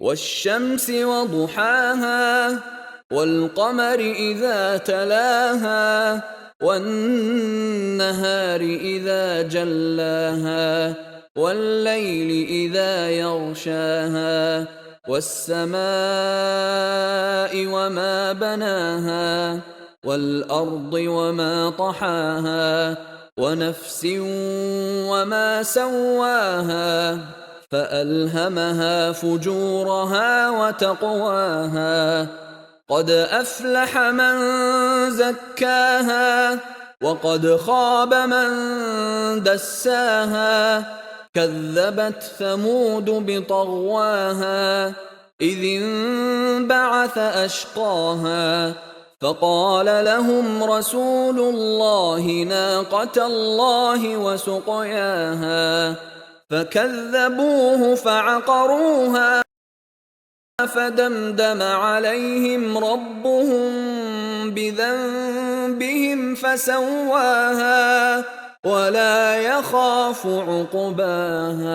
والشمس وضحاها والقمر إذا تلاها والنهار إذا جلاها والليل إذا يغشاها والسماء وما بناها والأرض وما طحاها ونفس وما سواها فألهمها فجورها وتقواها قد أفلح من زكاها وقد خاب من دساها كذبت ثمود بطغواها إذ انبعث أشقاها فقال لهم رسول الله ناقة الله وسقياها فكذبوه فعقروها فدمدم عليهم ربهم بذنبهم فسواها ولا يخاف عقباها